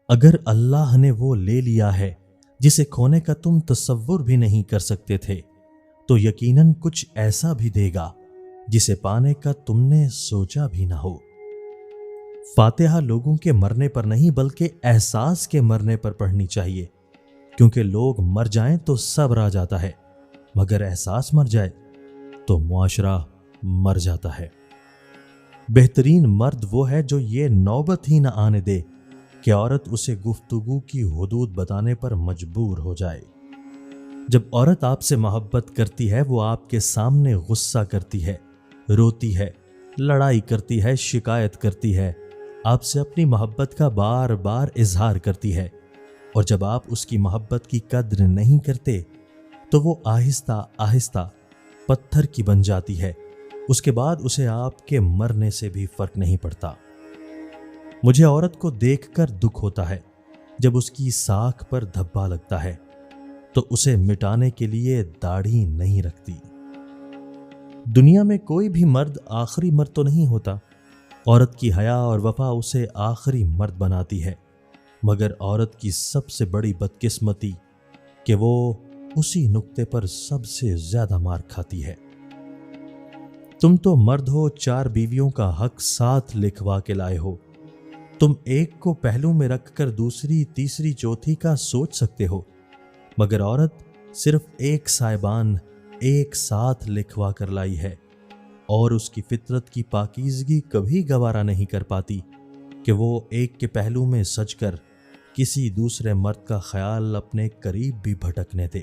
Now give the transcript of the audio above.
اگر اللہ نے وہ لے لیا ہے جسے کھونے کا تم تصور بھی نہیں کر سکتے تھے تو یقیناً کچھ ایسا بھی دے گا جسے پانے کا تم نے سوچا بھی نہ ہو۔ فاتحہ لوگوں کے مرنے پر نہیں بلکہ احساس کے مرنے پر پڑھنی چاہیے، کیونکہ لوگ مر جائیں تو صبر آ جاتا ہے، مگر احساس مر جائے تو معاشرہ مر جاتا ہے۔ بہترین مرد وہ ہے جو یہ نوبت ہی نہ آنے دے کہ عورت اسے گفتگو کی حدود بتانے پر مجبور ہو جائے۔ جب عورت آپ سے محبت کرتی ہے وہ آپ کے سامنے غصہ کرتی ہے، روتی ہے، لڑائی کرتی ہے، شکایت کرتی ہے، آپ سے اپنی محبت کا بار بار اظہار کرتی ہے، اور جب آپ اس کی محبت کی قدر نہیں کرتے تو وہ آہستہ آہستہ پتھر کی بن جاتی ہے۔ اس کے بعد اسے آپ کے مرنے سے بھی فرق نہیں پڑتا۔ مجھے عورت کو دیکھ کر دکھ ہوتا ہے جب اس کی ساکھ پر دھبا لگتا ہے تو اسے مٹانے کے لیے داڑھی نہیں رکھتی۔ دنیا میں کوئی بھی مرد آخری مرد تو نہیں ہوتا، عورت کی حیا اور وفا اسے آخری مرد بناتی ہے، مگر عورت کی سب سے بڑی بدقسمتی کہ وہ اسی نقطے پر سب سے زیادہ مار کھاتی ہے۔ تم تو مرد ہو، 4 بیویوں کا حق ساتھ لکھوا کے لائے ہو، تم ایک کو پہلو میں رکھ کر دوسری، تیسری، چوتھی کا سوچ سکتے ہو، مگر عورت صرف ایک سائبان ایک ساتھ لکھوا کر لائی ہے، اور اس کی فطرت کی پاکیزگی کبھی گوارا نہیں کر پاتی کہ وہ ایک کے پہلو میں سج کر کسی دوسرے مرد کا خیال اپنے قریب بھی بھٹکنے دے۔